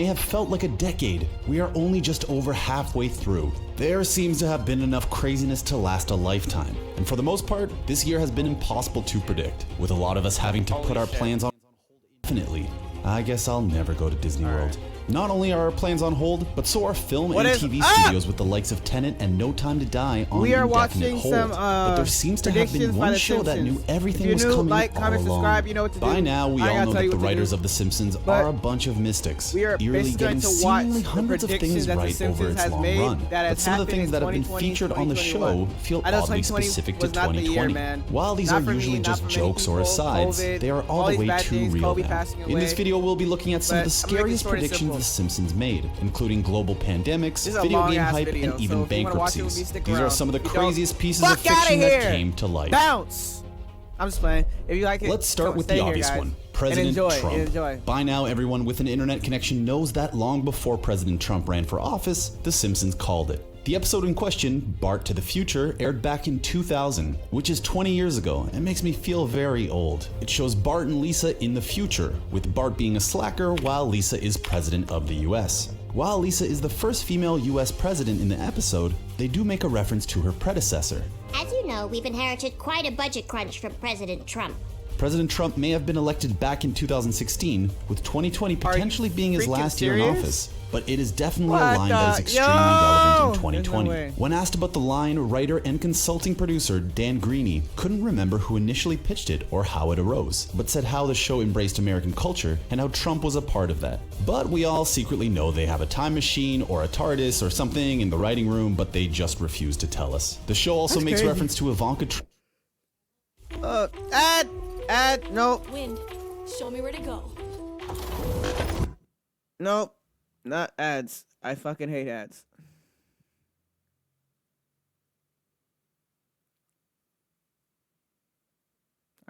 may have felt like a decade, we are only just over halfway through. There seems to have been enough craziness to last a lifetime, and for the most part, this year has been impossible to predict, with a lot of us having to put our plans on hold indefinitely. I guess I'll never go to Disney World. Not only are our plans on hold, but so are film and TV studios with the likes of Tenet and No Time to Die on indefinite hold. But there seems to have been one show that knew everything was coming all along. By now, we all know that the writers of The Simpsons are a bunch of mystics, eerily getting seemingly hundreds of things right over its long run. But some of the things that have been featured on the show feel oddly specific to 2020. While these are usually just jokes or asides, they are all the way too real now. In this video, we'll be looking at some of the scariest predictions The Simpsons made, inclling global pandemics, video game hype, and even bankruptcies. These are some of the craziest pieces of fiction that came to life. Bounce! I'm just playing. If you like it, let's start with the obvious one. President Trump. By now, everyone with an internet connection knows that long before President Trump ran for office, The Simpsons called it. The episode in question, Bart to the Future, aired back in 2000, which is 20 years ago, and makes me feel very old. It shows Bart and Lisa in the future, with Bart being a slacker while Lisa is president of the US. While Lisa is the first female US president in the episode, they do make a reference to her predecessor. As you know, we've inherited quite a budget crunch from President Trump. President Trump may have been elected back in 2016, with 2020 potentially being his last year in office, but it is definitely a line that is extremely relevant in 2020. When asked about the line, writer and consulting producer Dan Greeny couldn't remember who initially pitched it or how it arose, but said how the show embraced American culture and how Trump was a part of that. But we all secretly know they have a time machine or a TARDIS or something in the writing room, but they just refuse to tell us. The show also makes reference to Ivanka Trump. No. Wind, show me where to go. Nope. Not ads. I fucking hate ads.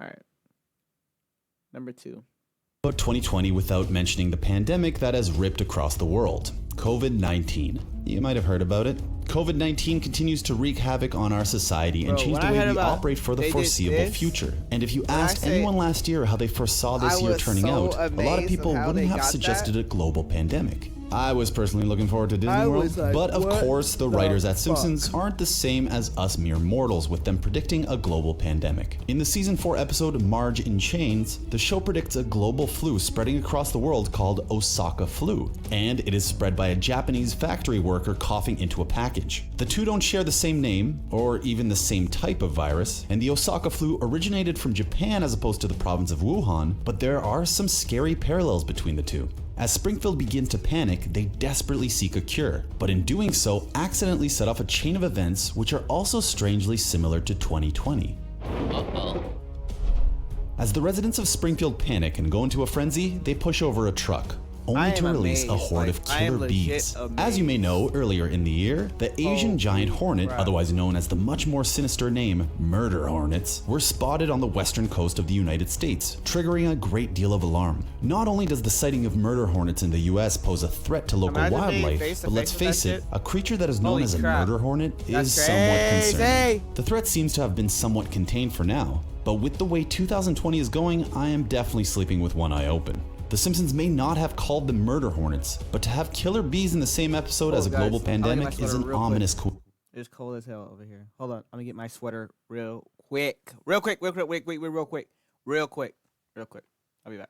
Alright. Number 2. About 2020 without mentioning the pandemic that has ripped across the world. COVID-19. You might have heard about it. COVID-19 continues to wreak havoc on our society and change the way we operate for the foreseeable future. And if you asked anyone last year how they foresaw this year turning out, a lot of people wouldn't have suggested a global pandemic. I was personally looking forward to Disney World, but of course the writers at Simpsons aren't the same as us mere mortals, with them predicting a global pandemic. In the season 4 episode Marge in Chains, the show predicts a global flu spreading across the world called Osaka flu, and it is spread by a Japanese factory worker coughing into a package. The two don't share the same name, or even the same type of virus, and the Osaka flu originated from Japan as opposed to the province of Wuhan, but there are some scary parallels between the two. As Springfield begins to panic, they desperately seek a cure, but in doing so, accidentally set off a chain of events which are also strangely similar to 2020. As the residents of Springfield panic and go into a frenzy, they push over a truck, only to release a horde of killer bees. As you may know, earlier in the year, the Asian giant hornet, otherwise known as the much more sinister name murder hornets, were spotted on the western coast of the United States, triggering a great deal of alarm. Not only does the sighting of murder hornets in the US pose a threat to local wildlife, but let's face it, a creature that is known as a murder hornet is somewhat concerning. The threat seems to have been somewhat contained for now, but with the way 2020 is going, I am definitely sleeping with one eye open. The Simpsons may not have called them murder hornets, but to have killer bees in the same episode as a global pandemic is an ominous cool. It's cold as hell over here. Hold on, let me get my sweater real quick. Real quick. I'll be back.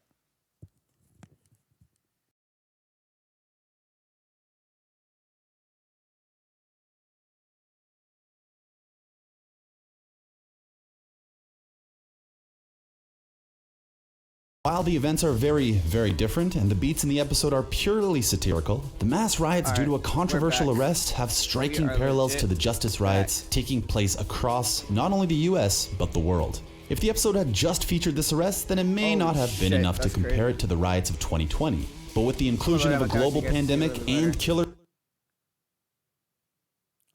While the events are very, very different and the beats in the episode are purely satirical, the mass riots due to a controversial arrest have striking parallels to the Justice riots taking place across not only the US, but the world. If the episode had just featured this arrest, then it may not have been enough to compare it to the riots of 2020. But with the inclusion of a global pandemic and killer...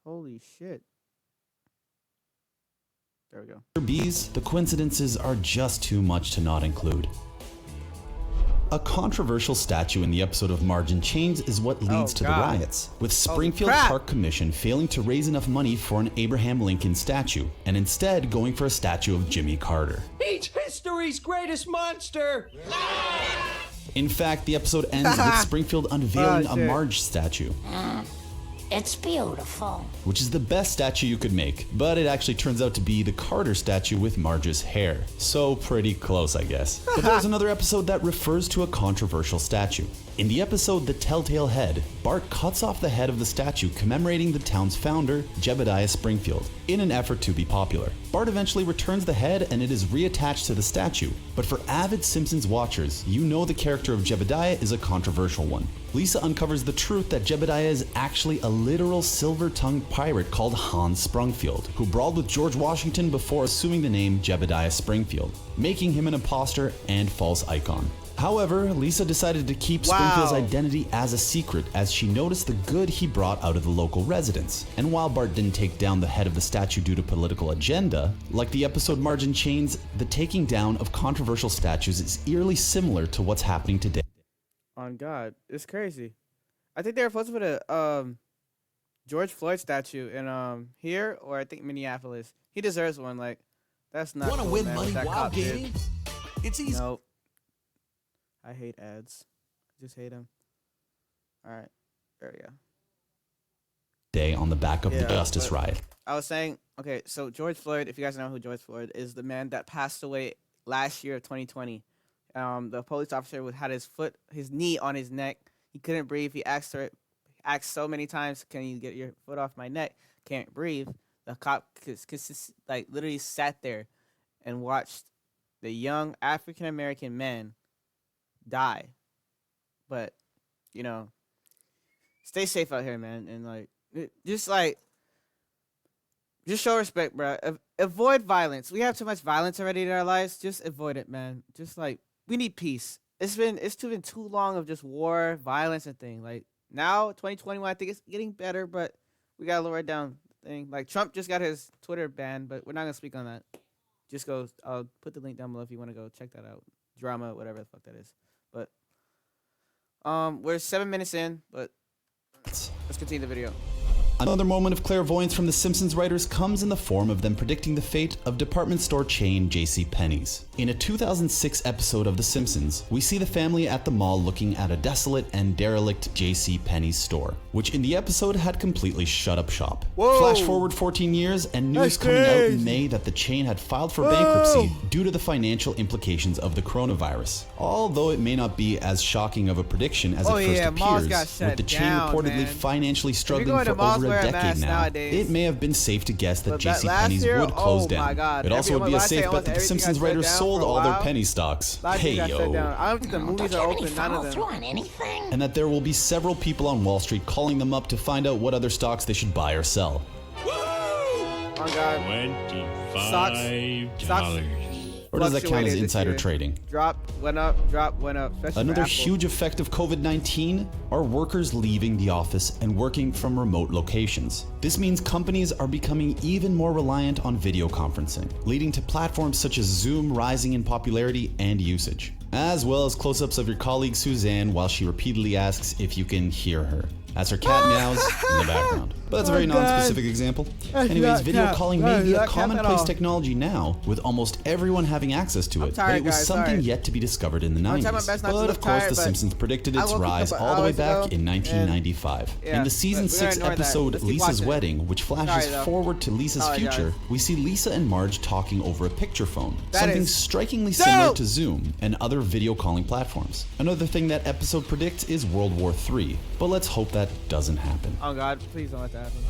Holy shit. There we go. Bees, the coincidences are just too much to not include. A controversial statue in the episode of Marge in Chains is what leads to the riots, with Springfield Park Commission failing to raise enough money for an Abraham Lincoln statue, and instead going for a statue of Jimmy Carter. He's history's greatest monster! In fact, the episode ends with Springfield unveiling a Marge statue. It's beautiful. Which is the best statue you could make, but it actually turns out to be the Carter statue with Marge's hair. So pretty close, I guess. But there's another episode that refers to a controversial statue. In the episode The Telltale Head, Bart cuts off the head of the statue commemorating the town's founder, Jebediah Springfield, in an effort to be popular. Bart eventually returns the head and it is reattached to the statue. But for avid Simpsons watchers, you know the character of Jebediah is a controversial one. Lisa uncovers the truth that Jebediah is actually a literal silver-tongued pirate called Hans Sprungfield, who brawled with George Washington before assuming the name Jebediah Springfield, making him an imposter and false icon. However, Lisa decided to keep Springfield's identity as a secret as she noticed the good he brought out of the local residents. And while Bart didn't take down the head of the statue due to political agenda, like the episode Marge in Chains, the taking down of controversial statues is eerily similar to what's happening today. On God, it's crazy. I think they were supposed to put a George Floyd statue in here or I think Minneapolis. He deserves one. Like that's not. Want to cool, win man, money what that while cop did. gaming? It's easy. Nope. I hate ads. Just hate them. All right, there we go. Day on the back of the Justice Riot. I was saying, okay, so George Floyd, if you guys know who George Floyd is, the man that passed away last year of 2020. The police officer had his knee on his neck. He couldn't breathe. He asked so many times, "Can you get your foot off my neck?" Can't breathe. The cop like literally sat there and watched the young African American man die. But you know, stay safe out here, man, and just show respect, bro. Avoid violence. We have too much violence already in our lives. Just avoid it, man. Just we need peace. It's been too long of just war, violence, and things. Like now, 2021, I think it's getting better, but we gotta lower it down. Thing like Trump just got his Twitter banned, but we're not gonna speak on that. Just go. I'll put the link down below if you want to go check that out. Drama, whatever the fuck that is. But we're 7 minutes in, but let's continue the video. Another moment of clairvoyance from the Simpsons writers comes in the form of them predicting the fate of department store chain JCPenney's. In a 2006 episode of The Simpsons, we see the family at the mall looking at a desolate and derelict JCPenney's store, which in the episode had completely shut up shop. Whoa. Flash forward 14 years and news coming out in May that the chain had filed for bankruptcy due to the financial implications of the coronavirus. Although it may not be as shocking of a prediction as it first appears, with the chain reportedly financially struggling for over a decade now, it may have been safe to guess that JCPenney's would close down. It also would be a safe bet that the Simpsons writers sold all their penny stocks. Hey yo. I don't think the movies are open, none of them. And that there will be several people on Wall Street calling them up to find out what other stocks they should buy or sell. Oh God. $25. Or does that count as insider trading? Drop, went up, especially Another for Apple. huge effect of COVID-19 are workers leaving the office and working from remote locations. This means companies are becoming even more reliant on video conferencing, leading to platforms such as Zoom rising in popularity and usage, as well as close-ups of your colleague Suzanne while she repeatedly asks if you can hear her, as her cat meows in the background. But that's a very non-specific example. Anyways, video calling may be a commonplace technology now, with almost everyone having access to it, but it was something yet to be discovered in the 90s. But of course, The Simpsons predicted its rise all the way back in 1995. In the season 6 episode Lisa's Wedding, which flashes forward to Lisa's future, we see Lisa and Marge talking over a picture phone, something strikingly similar to Zoom and other video calling platforms. Another thing that episode predicts is World War III, but let's hope that doesn't happen. Oh God, please don't let that happen.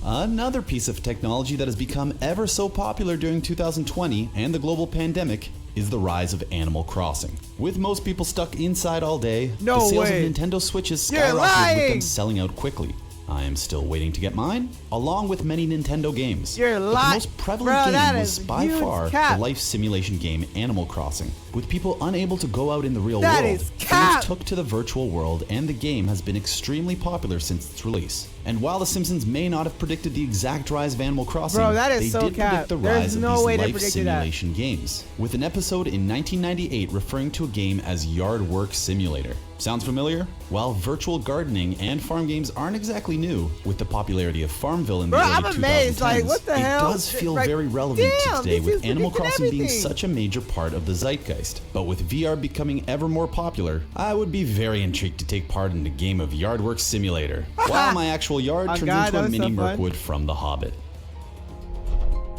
Another piece of technology that has become ever so popular during 2020 and the global pandemic is the rise of Animal Crossing. With most people stuck inside all day, the sales of Nintendo Switches skyrocketed with them selling out quickly. I am still waiting to get mine, along with many Nintendo games. But the most prevalent game was by far the life simulation game Animal Crossing. With people unable to go out in the real world, fans took to the virtual world, and the game has been extremely popular since its release. And while The Simpsons may not have predicted the exact rise of Animal Crossing, they did predict the rise of these life simulation games, with an episode in 1998 referring to a game as Yard Work Simulator. Sounds familiar? While virtual gardening and farm games aren't exactly new, with the popularity of Farmville in the early 2010s, it does feel very relevant to today, with Animal Crossing being such a major part of the zeitgeist. replaced. But with VR becoming ever more popular, I would be very intrigued to take part in the game of Yardwork Simulator, while my actual yard turns into a mini Mirkwood from The Hobbit.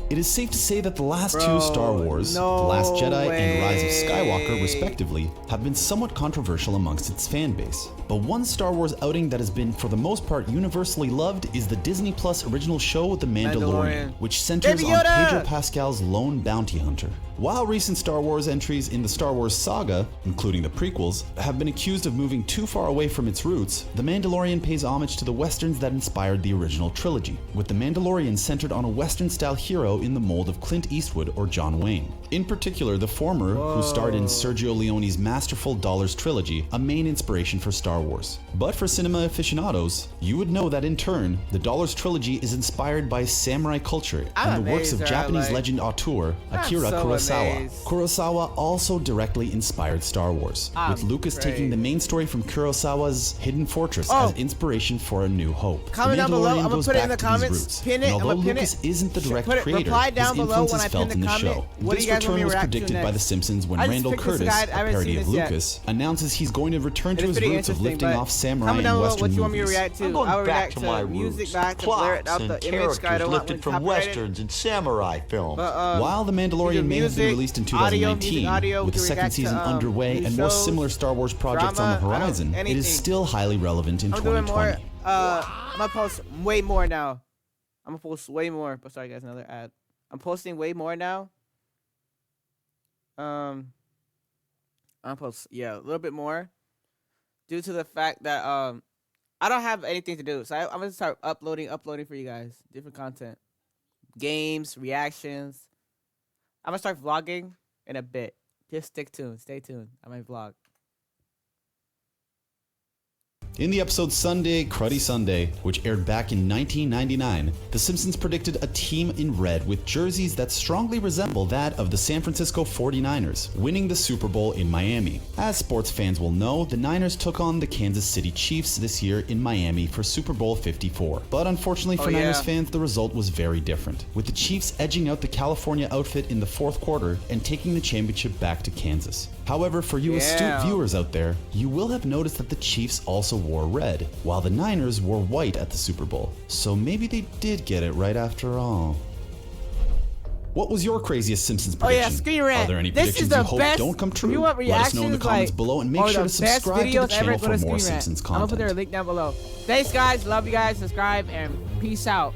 It is safe to say that the last two Star Wars, The Last Jedi and Rise of Skywalker respectively, have been somewhat controversial amongst its fan base. But one Star Wars outing that has been for the most part universally loved is the Disney Plus original show The Mandalorian, which centers on Pedro Pascal's lone bounty hunter. While recent Star Wars entries in the Star Wars saga, including the prequels, have been accused of moving too far away from its roots, The Mandalorian pays homage to the westerns that inspired the original trilogy, with The Mandalorian centered on a western-style hero in the mold of Clint Eastwood or John Wayne. In particular, the former, who starred in Sergio Leone's masterful Dollars trilogy, a main inspiration for Star Wars. But for cinema aficionados, you would know that in turn, the Dollars trilogy is inspired by samurai culture and the works of Japanese legend auteur Akira Kurosawa. Kurosawa also directly inspired Star Wars, with Lucas taking the main story from Kurosawa's Hidden Fortress as inspiration for A New Hope. Comment down below. I'm gonna put it in the comments. Pin it. And although Lucas isn't the direct creator, his influence is felt in the show. This return was predicted by The Simpsons when Randall Curtis, a parody of Lucas, announces he's going to return to his roots of lifting off samurai and western movies. What you want me to react to? I'm going back to my music, roots. back to blur it out the image. Lifted from westerns and samurai films. While The Mandalorian may have been released in 2019, with the second season underway and more similar Star Wars projects on the horizon, it is still highly relevant in 2020. I'm gonna post way more now. I'm gonna post way more. But sorry guys, another ad. I'm posting way more now. I'm post a little bit more, due to the fact that I don't have anything to do, so I'm gonna start uploading for you guys different content, games, reactions. I'm gonna start vlogging in a bit. Just stay tuned on my vlog. In the episode Sunday, Cruddy Sunday, which aired back in 1999, The Simpsons predicted a team in red with jerseys that strongly resemble that of the San Francisco 49ers, winning the Super Bowl in Miami. As sports fans will know, the Niners took on the Kansas City Chiefs this year in Miami for Super Bowl 54. But unfortunately for Niners fans, the result was very different, with the Chiefs edging out the California outfit in the fourth quarter and taking the championship back to Kansas. However, for you astute viewers out there, you will have noticed that the Chiefs also wore red, while the Niners wore white at the Super Bowl. So maybe they did get it right after all. What was your craziest Simpsons prediction? Screen rant. Are there any predictions you hope don't come true? Let us know in the comments below, and make sure to subscribe to the channel for more Simpsons content. I'm gonna put their link down below. Thanks guys, love you guys, subscribe, and peace out.